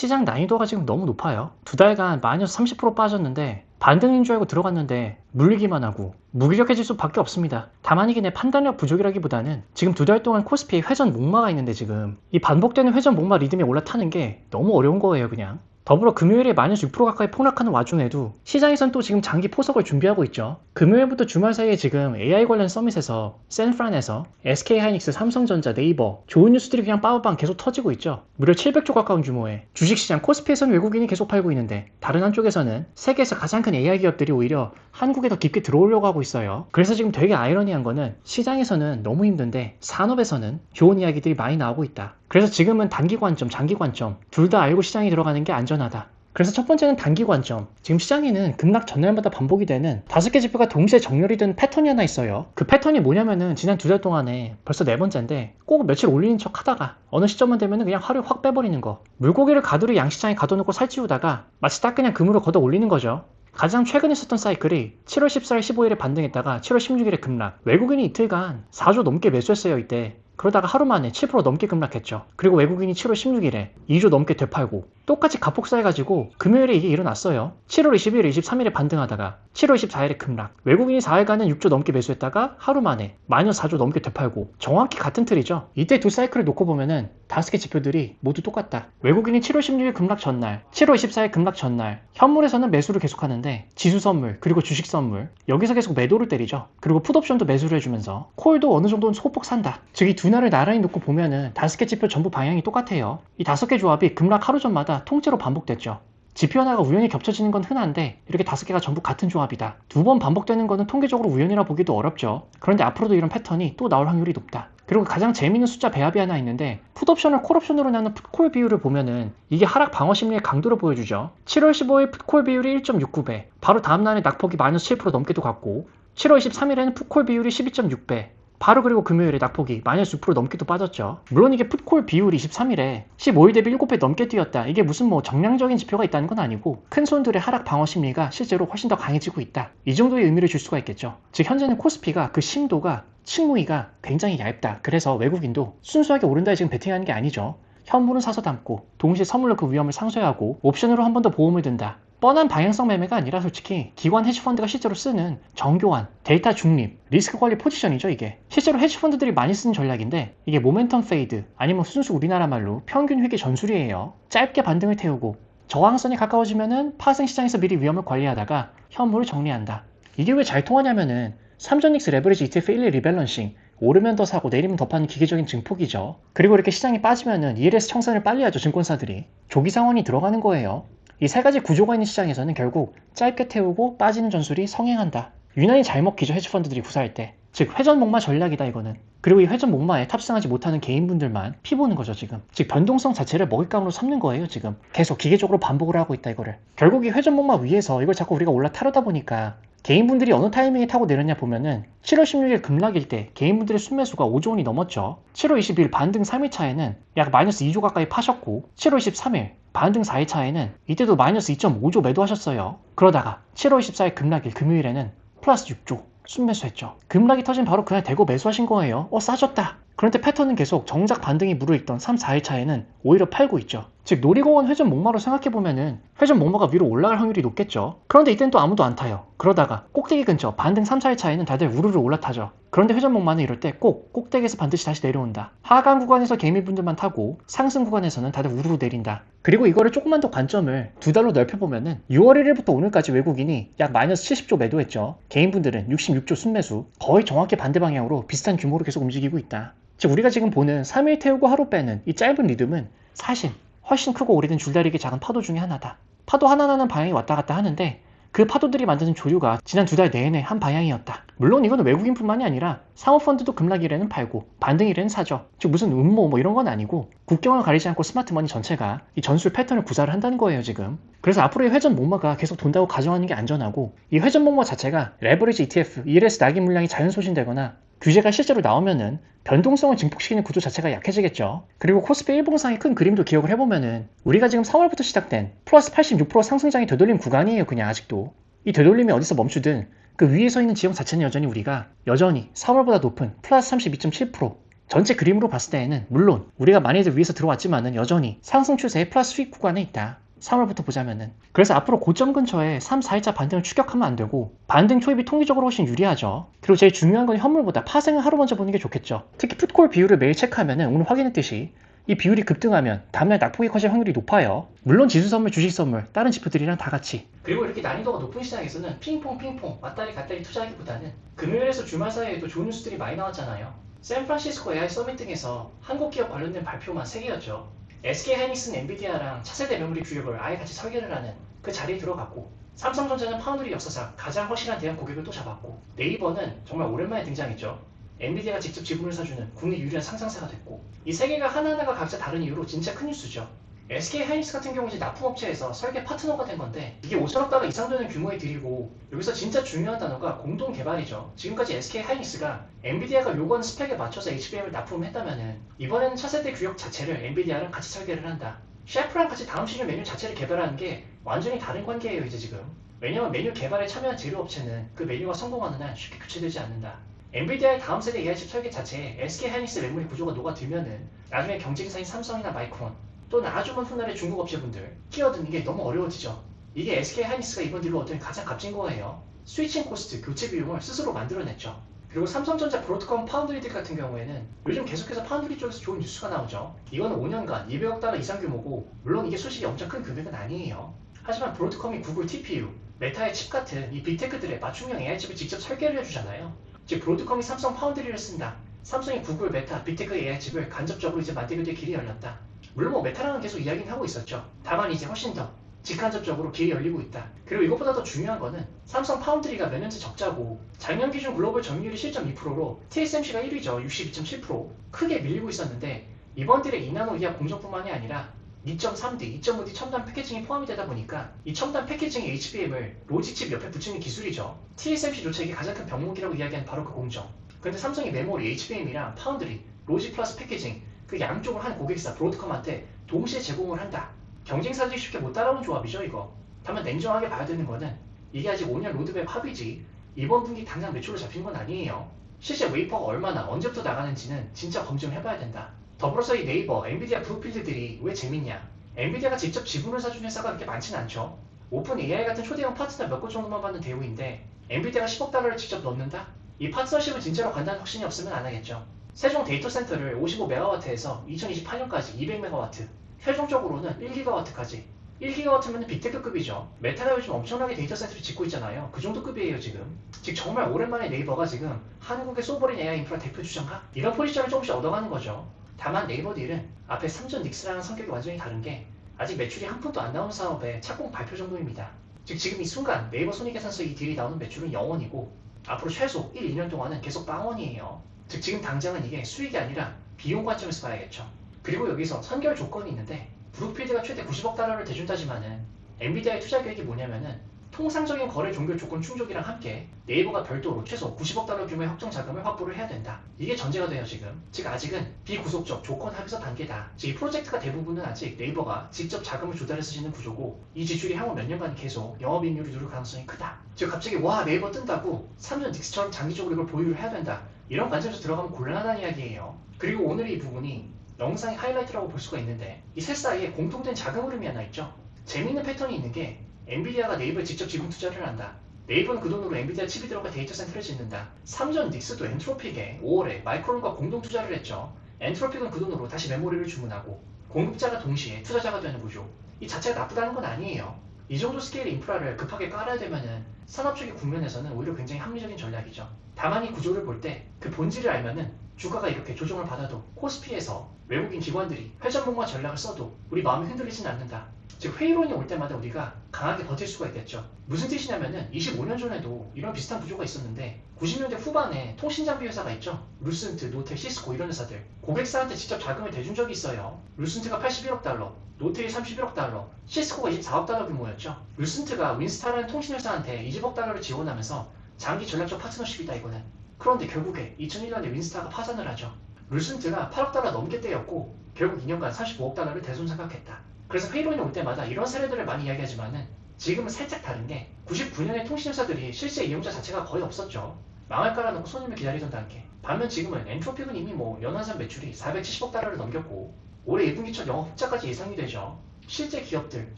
시장 난이도가 지금 너무 높아요. 두 달간 마이너스 30% 빠졌는데 반등인 줄 알고 들어갔는데 물리기만 하고 무기력해질 수밖에 없습니다. 다만 이게 내 판단력 부족이라기보다는 지금 두 달 동안 코스피에 회전 목마가 있는데 지금 이 반복되는 회전 목마 리듬에 올라타는 게 너무 어려운 거예요 그냥. 더불어 금요일에 마이너스 6% 가까이 폭락하는 와중에도 시장에선 또 지금 장기 포석을 준비하고 있죠. 금요일부터 주말 사이에 지금 AI 관련 서밋에서 샌프란에서 SK하이닉스, 삼성전자, 네이버 좋은 뉴스들이 그냥 빠바방 계속 터지고 있죠. 무려 700조 가까운 규모의 주식시장 코스피에서는 외국인이 계속 팔고 있는데 다른 한쪽에서는 세계에서 가장 큰 AI 기업들이 오히려 한국에 더 깊게 들어오려고 하고 있어요. 그래서 지금 되게 아이러니한 거는 시장에서는 너무 힘든데 산업에서는 좋은 이야기들이 많이 나오고 있다. 그래서 지금은 단기 관점, 장기 관점 둘 다 알고 시장에 들어가는 게 안전하다. 그래서 첫 번째는 단기 관점. 지금 시장에는 급락 전날마다 반복이 되는 5개 지표가 동시에 정렬이 된 패턴이 하나 있어요. 그 패턴이 뭐냐면은 지난 두 달 동안에 벌써 네 번째인데 꼭 며칠 올리는 척 하다가 어느 시점만 되면은 그냥 하루에 확 빼버리는 거. 물고기를 가두리 양시장에 가둬놓고 살찌우다가 마치 딱 그냥 금으로 걷어 올리는 거죠. 가장 최근에 있었던 사이클이 7월 14일, 15일에 반등했다가 7월 16일에 급락. 외국인이 이틀간 4조 넘게 매수했어요 이때. 그러다가 하루 만에 7% 넘게 급락했죠. 그리고 외국인이 7월 16일에 2조 넘게 되팔고 똑같이 가폭사해가지고 금요일에 이게 일어났어요. 7월 20일, 23일에 반등하다가 7월 24일에 급락. 외국인이 4일간은 6조 넘게 매수했다가 하루 만에 마이너스 4조 넘게 되팔고 정확히 같은 틀이죠. 이때 두 사이클을 놓고 보면은 5개 지표들이 모두 똑같다. 외국인이 7월 16일 급락 전날, 7월 24일 급락 전날 현물에서는 매수를 계속하는데 지수 선물 그리고 주식 선물 여기서 계속 매도를 때리죠. 그리고 풋옵션도 매수를 해주면서 콜도 어느 정도는 소폭 산다. 즉 이 두 날을 나란히 놓고 보면은 5개 지표 전부 방향이 똑같아요. 이 5개 조합이 급락 하루 전마다 통째로 반복됐죠. 지표 하나가 우연히 겹쳐지는 건 흔한데 이렇게 5개가 전부 같은 조합이다. 두 번 반복되는 거는 통계적으로 우연이라 보기도 어렵죠. 그런데 앞으로도 이런 패턴이 또 나올 확률이 높다. 그리고 가장 재미있는 숫자 배합이 하나 있는데 풋옵션을 콜옵션으로 나눈 풋콜 비율을 보면은 이게 하락 방어 심리의 강도를 보여주죠. 7월 15일 풋콜 비율이 1.69배, 바로 다음날에 낙폭이 마이너스 7% 넘게도 갔고 7월 23일에는 풋콜 비율이 12.6배, 바로 그리고 금요일에 낙폭이 마이너스 6% 넘게도 빠졌죠. 물론 이게 풋콜 비율이 23일에 15일 대비 7배 넘게 뛰었다. 이게 무슨 뭐 정량적인 지표가 있다는 건 아니고 큰 손들의 하락 방어 심리가 실제로 훨씬 더 강해지고 있다. 이 정도의 의미를 줄 수가 있겠죠. 즉 현재는 코스피가 그 심도가 층무위가 굉장히 얇다. 그래서 외국인도 순수하게 오른다에 지금 베팅하는 게 아니죠. 현물은 사서 담고 동시에 선물로 그 위험을 상쇄하고 옵션으로 한 번 더 보험을 든다. 뻔한 방향성 매매가 아니라 솔직히 기관 헤지펀드가 실제로 쓰는 정교한 데이터 중립 리스크 관리 포지션이죠. 이게 실제로 헤지펀드들이 많이 쓰는 전략인데 이게 모멘텀 페이드 아니면 순수 우리나라 말로 평균 회계 전술이에요. 짧게 반등을 태우고 저항선이 가까워지면은 파생 시장에서 미리 위험을 관리하다가 현물을 정리한다. 이게 왜 잘 통하냐면은 삼전닉스 레버리지 ETF 1일 리밸런싱 오르면 더 사고 내리면 더 파는 기계적인 증폭이죠. 그리고 이렇게 시장이 빠지면은 ELS 청산을 빨리 하죠. 증권사들이 조기 상환이 들어가는 거예요. 이 세 가지 구조가 있는 시장에서는 결국 짧게 태우고 빠지는 전술이 성행한다. 유난히 잘 먹히죠. 헤지펀드들이 구사할 때. 즉 회전 목마 전략이다 이거는. 그리고 이 회전 목마에 탑승하지 못하는 개인분들만 피보는 거죠 지금. 즉 변동성 자체를 먹잇감으로 삼는 거예요 지금. 계속 기계적으로 반복을 하고 있다 이거를. 결국 이 회전 목마 위에서 이걸 자꾸 우리가 올라타려다 보니까 개인분들이 어느 타이밍에 타고 내렸냐 보면은 7월 16일 급락일 때 개인분들의 순매수가 5조 원이 넘었죠. 7월 20일 반등 3일차에는 약 마이너스 2조 가까이 파셨고 7월 23일 반등 4일차에는 이때도 마이너스 2.5조 매도하셨어요. 그러다가 7월 24일 급락일 금요일에는 플러스 6조 순매수했죠. 급락이 터진 바로 그날 대거 매수하신 거예요. 싸졌다. 그런데 패턴은 계속 정작 반등이 무르익던 3, 4일차에는 오히려 팔고 있죠. 즉 놀이공원 회전 목마로 생각해보면은 회전 목마가 위로 올라갈 확률이 높겠죠. 그런데 이땐 또 아무도 안 타요. 그러다가 꼭대기 근처 반등 3, 4일차에는 다들 우르르 올라타죠. 그런데 회전 목마는 이럴 때 꼭 꼭대기에서 반드시 다시 내려온다. 하강 구간에서 개미분들만 타고 상승 구간에서는 다들 우르르 내린다. 그리고 이거를 조금만 더 관점을 두 달로 넓혀보면은 6월 1일부터 오늘까지 외국인이 약 마이너스 70조 매도했죠. 개인분들은 66조 순매수. 거의 정확히 반대 방향으로 비슷한 규모로 계속 움직이고 있다. 즉 우리가 지금 보는 3일 태우고 하루 빼는 이 짧은 리듬은 사실 훨씬 크고 오래된 줄다리기 작은 파도 중에 하나다. 파도 하나하나 방향이 왔다 갔다 하는데 그 파도들이 만드는 조류가 지난 두 달 내내 한 방향이었다. 물론 이건 외국인뿐만이 아니라 사모펀드도 급락일에는 팔고 반등일에는 사죠. 즉 무슨 음모 이런 건 아니고 국경을 가리지 않고 스마트머니 전체가 이 전술 패턴을 구사를 한다는 거예요 지금. 그래서 앞으로 이 회전 목마가 계속 돈다고 가정하는 게 안전하고 이 회전 목마 자체가 레버리지 ETF, ELS 낙이 물량이 자연 소진되거나 규제가 실제로 나오면은 변동성을 증폭시키는 구조 자체가 약해지겠죠. 그리고 코스피 일봉상의 큰 그림도 기억을 해보면은 우리가 지금 3월부터 시작된 플러스 86% 상승장이 되돌림 구간이에요 그냥 아직도. 이 되돌림이 어디서 멈추든 그 위에 서 있는 지형 자체는 여전히 우리가 여전히 3월보다 높은 플러스 32.7% 전체 그림으로 봤을 때에는 물론 우리가 많이들 위에서 들어왔지만은 여전히 상승 추세의 플러스 수익 구간에 있다. 3월부터 보자면은. 그래서 앞으로 고점 근처에 3, 4일차 반등을 추격하면 안 되고 반등 초입이 통계적으로 훨씬 유리하죠. 그리고 제일 중요한 건 현물보다 파생을 하루 먼저 보는 게 좋겠죠. 특히 풋콜 비율을 매일 체크하면은 오늘 확인했듯이 이 비율이 급등하면 다음날 낙폭이 커질 확률이 높아요. 물론 지수 선물, 주식 선물, 다른 지표들이랑 다 같이. 그리고 이렇게 난이도가 높은 시장에서는 핑퐁 왔다리 갔다리 투자하기보다는 금요일에서 주말 사이에도 좋은 뉴스들이 많이 나왔잖아요. 샌프란시스코 AI 서밋 등에서 한국 기업 관련된 발표만 3개였죠. SK하이닉스는 엔비디아랑 차세대 메모리 규격을 아예 같이 설계를 하는 그 자리에 들어갔고, 삼성전자는 파운드리 역사상 가장 확실한 대형 고객을 또 잡았고, 네이버는 정말 오랜만에 등장했죠. 엔비디아가 직접 지분을 사주는 국내 유일한 상장사가 됐고, 이 세 개가 하나하나가 각자 다른 이유로 진짜 큰 뉴스죠. SK하이닉스 같은 경우 이제 납품업체에서 설계 파트너가 된 건데, 이게 5천억 달러 이상 되는 규모의 딜이고, 여기서 진짜 중요한 단어가 공동 개발이죠. 지금까지 SK하이닉스가 엔비디아가 요구하는 스펙에 맞춰서 HBM을 납품했다면은 이번에는 차세대 규격 자체를 엔비디아랑 같이 설계를 한다. 셰프랑 같이 다음 시즌 메뉴 자체를 개발하는 게 완전히 다른 관계예요 이제 지금. 왜냐면 메뉴 개발에 참여한 제휴업체는 그 메뉴가 성공하는 한 쉽게 교체되지 않는다. 엔비디아의 다음 세대 AI칩 설계 자체에 SK하이닉스 메모리 구조가 녹아들면은 나중에 경쟁사인 삼성이나 마이크론 또는 아주 먼 훗날의 중국 업체분들 끼어드는 게 너무 어려워지죠. 이게 SK하이닉스가 이번 딜로 얻은 가장 값진 거예요. 스위칭 코스트, 교체 비용을 스스로 만들어냈죠. 그리고 삼성전자 브로드컴 파운드리들 같은 경우에는 요즘 계속해서 파운드리 쪽에서 좋은 뉴스가 나오죠. 이거는 5년간 200억 달러 이상 규모고, 물론 이게 솔직히 엄청 큰 금액은 아니에요. 하지만 브로드컴이 구글 TPU, 메타의 칩 같은 이 빅테크들의 맞춤형 AI칩을 직접 설계를 해주잖아요. 즉 브로드컴이 삼성 파운드리를 쓴다. 삼성이 구글, 메타, 빅테크 AI칩을 간접적으로 이제 만들게 될 길이 열렸다. 물론 뭐 메타랑은 계속 이야기는 하고 있었죠. 다만 이제 훨씬 더 직간접적으로 길이 열리고 있다. 그리고 이것보다 더 중요한 거는 삼성 파운드리가 몇 년째 적자고 작년 기준 글로벌 점유율이 7.2%로 TSMC가 1위죠. 62.7%. 크게 밀리고 있었는데 이번 딜에 2나노 이하 공정뿐만이 아니라 2.3D, 2.5D 첨단 패키징이 포함이 되다 보니까 이 첨단 패키징의 HBM을 로직칩 옆에 붙이는 기술이죠. TSMC조차 이게 가장 큰 병목이라고 이야기하는 바로 그 공정. 근데 삼성이 메모리, HBM이랑 파운드리, 로직 플러스 패키징 그 양쪽을 한 고객사 브로드컴한테 동시에 제공을 한다. 경쟁사들이 쉽게 못 따라오는 조합이죠 이거. 다만 냉정하게 봐야 되는 거는 이게 아직 5년 로드맵 합의지 이번 분기 당장 매출로 잡힌 건 아니에요. 실제 웨이퍼가 얼마나 언제부터 나가는지는 진짜 검증을 해봐야 된다. 더불어서 이 네이버, 엔비디아 브루필드들이 왜 재밌냐? 엔비디아가 직접 지분을 사준 회사가 그렇게 많진 않죠. 오픈 AI 같은 초대형 파트너 몇 곳 정도만 받는 대우인데 엔비디아가 10억 달러를 직접 넣는다? 이 파트너십을 진짜로 간다는 확신이 없으면 안 하겠죠. 세종 데이터 센터를 55메가와트에서 2028년까지 200메가와트, 최종적으로는 1기가와트까지. 1기가와트면 빅테크급이죠. 메타가 요즘 엄청나게 데이터 센터를 짓고 있잖아요. 그 정도 급이에요 지금. 즉 정말 오랜만에 네이버가 지금 한국의 소버린 AI 인프라 대표 주장가? 이런 포지션을 조금씩 얻어가는 거죠. 다만 네이버 딜은 앞에 삼전 닉스랑은 성격이 완전히 다른 게 아직 매출이 한 푼도 안 나온 사업의 착공 발표 정도입니다. 즉 지금 이 순간 네이버 손익계산서 이 딜이 나오는 매출은 0원이고 앞으로 최소 1, 2년 동안은 계속 빵원이에요. 즉 지금 당장은 이게 수익이 아니라 비용 관점에서 봐야겠죠. 그리고 여기서 선결 조건이 있는데 브룩필드가 최대 90억 달러를 대준다지만은 엔비디아의 투자 계획이 뭐냐면은 통상적인 거래 종결 조건 충족이랑 함께 네이버가 별도로 최소 90억 달러 규모의 확정 자금을 확보를 해야 된다. 이게 전제가 돼요 지금. 즉 아직은 비구속적 조건 합의서 단계다. 즉 이 프로젝트가 대부분은 아직 네이버가 직접 자금을 조달해서 짓는 구조고 이 지출이 향후 몇 년간 계속 영업이익률이 누를 가능성이 크다. 즉 갑자기 와 네이버 뜬다고 삼전 닉스처럼 장기적으로 이걸 보유를 해야 된다. 이런 관점에서 들어가면 곤란하다는 이야기예요. 그리고 오늘 이 부분이 영상의 하이라이트라고 볼 수가 있는데 이 셋 사이에 공통된 자금 흐름이 하나 있죠. 재미있는 패턴이 있는 게 엔비디아가 네이버에 직접 지분 투자를 한다. 네이버는 그 돈으로 엔비디아 칩이 들어간 데이터 센터를 짓는다. 삼전 닉스도 엔트로픽에 5월에 마이크론과 공동 투자를 했죠. 엔트로픽은 그 돈으로 다시 메모리를 주문하고 공급자가 동시에 투자자가 되는 구조. 이 자체가 나쁘다는 건 아니에요. 이 정도 스케일의 인프라를 급하게 깔아야 되면은 산업적인 국면에서는 오히려 굉장히 합리적인 전략이죠. 다만 이 구조를 볼 때 그 본질을 알면은 주가가 이렇게 조정을 받아도 코스피에서 외국인 기관들이 회전목마 전략을 써도 우리 마음이 흔들리진 않는다. 즉 회의론이 올 때마다 우리가 강하게 버틸 수가 있겠죠. 무슨 뜻이냐면은 25년 전에도 이런 비슷한 구조가 있었는데 90년대 후반에 통신장비 회사가 있죠. 루센트, 노텔, 시스코 이런 회사들 고객사한테 직접 자금을 대준 적이 있어요. 루센트가 81억 달러, 노텔이 31억 달러, 시스코가 24억 달러 규모였죠. 루센트가 윈스타라는 통신회사한테 20억 달러를 지원하면서 장기 전략적 파트너십이다 이거는. 그런데 결국에 2001년에 윈스타가 파산을 하죠. 루센트가 8억 달러 넘게 떼였고 결국 2년간 35억 달러를 대손상각했다. 그래서 회의론이 올 때마다 이런 사례들을 많이 이야기하지만은 지금은 살짝 다른 게 99년에 통신회사들이 실제 이용자 자체가 거의 없었죠. 망할 까라놓고 손님을 기다리던 단계. 반면 지금은 엔트로픽은 이미 연환산 매출이 470억 달러를 넘겼고 올해 1분기 첫 영업 흑자까지 예상이 되죠. 실제 기업들,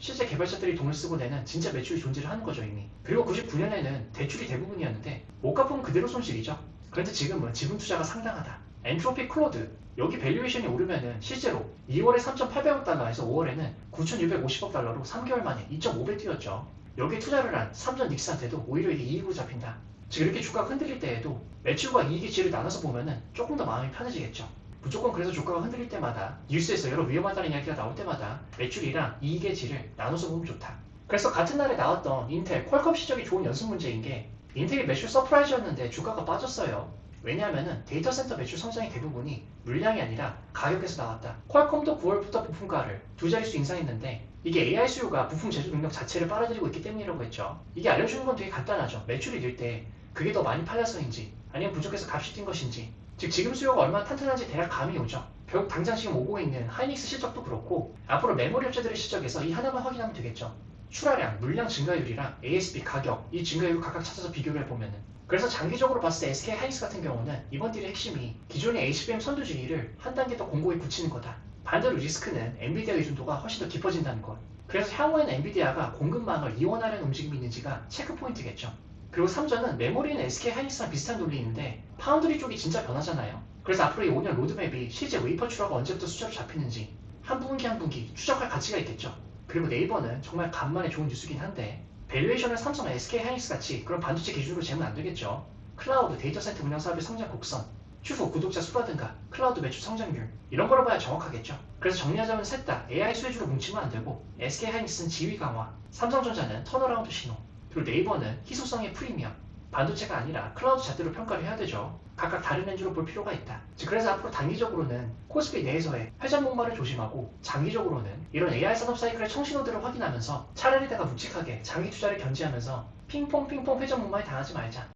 실제 개발자들이 돈을 쓰고 내는 진짜 매출이 존재를 하는 거죠 이미. 그리고 99년에는 대출이 대부분이었는데 못 갚으면 그대로 손실이죠. 그런데 지금은 지분 투자가 상당하다. 엔트로피 클로드, 여기 밸류에이션이 오르면은 실제로 2월에 3,800억 달러에서 5월에는 9,650억 달러로 3개월 만에 2.5배 뛰었죠. 여기에 투자를 한 삼전 닉스한테도 오히려 이게 이익으로 잡힌다. 즉 이렇게 주가가 흔들릴 때에도 매출과 이익의 질을 나눠서 보면은 조금 더 마음이 편해지겠죠. 무조건 그래서 주가가 흔들릴 때마다 뉴스에서 여러 위험하다는 이야기가 나올 때마다 매출이랑 이익의 질을 나눠서 보면 좋다. 그래서 같은 날에 나왔던 인텔 퀄컴 시적이 좋은 연습 문제인 게 인텔이 매출 서프라이즈였는데 주가가 빠졌어요. 왜냐하면 데이터 센터 매출 성장의 대부분이 물량이 아니라 가격에서 나왔다. 퀄컴도 9월부터 부품가를 두 자릿수 인상했는데 이게 AI 수요가 부품 제조 능력 자체를 빨아들이고 있기 때문이라고 했죠. 이게 알려주는 건 되게 간단하죠. 매출이 늘 때 그게 더 많이 팔려서인지 아니면 부족해서 값이 뛴 것인지, 즉 지금 수요가 얼마나 탄탄한지 대략 감이 오죠. 결국 당장 지금 오고 있는 하이닉스 실적도 그렇고 앞으로 메모리 업체들의 실적에서 이 하나만 확인하면 되겠죠. 출하량, 물량 증가율이랑 ASP 가격, 이 증가율을 각각 찾아서 비교를 해보면은, 그래서 장기적으로 봤을 때 SK 하이닉스 같은 경우는 이번 딜의 핵심이 기존의 HBM 선두주의를 한 단계 더 공고히 굳히는 거다. 반대로 리스크는 엔비디아 의존도가 훨씬 더 깊어진다는 것. 그래서 향후에는 엔비디아가 공급망을 이원하려는 움직임이 있는지가 체크포인트겠죠. 그리고 3전은 메모리는 SK 하이닉스랑 비슷한 논리인데 파운드리 쪽이 진짜 변하잖아요. 그래서 앞으로 이 5년 로드맵이 실제 웨이퍼 출하가 언제부터 숫자로 잡히는지 한 분기 한 분기 추적할 가치가 있겠죠. 그리고 네이버는 정말 간만에 좋은 뉴스긴 한데 밸류에이션을 삼성, SK 하이닉스 같이 그런 반도체 기준으로 재면 안 되겠죠. 클라우드, 데이터 센터 운영 사업의 성장 곡선, 추후 구독자 수라든가 클라우드 매출 성장률 이런 거로 봐야 정확하겠죠. 그래서 정리하자면 셋 다 AI 수혜주로 뭉치면 안 되고 SK 하이닉스는 지위 강화, 삼성전자는 턴어라운드 신호, 그리고 네이버는 희소성의 프리미엄, 반도체가 아니라 클라우드 잣대로 평가를 해야 되죠. 각각 다른 렌즈로 볼 필요가 있다. 즉 그래서 앞으로 단기적으로는 코스피 내에서의 회전 목마를 조심하고 장기적으로는 이런 AI 산업 사이클의 청신호들을 확인하면서 차라리 내가 묵직하게 장기 투자를 견지하면서 핑퐁 회전 목마에 당하지 말자.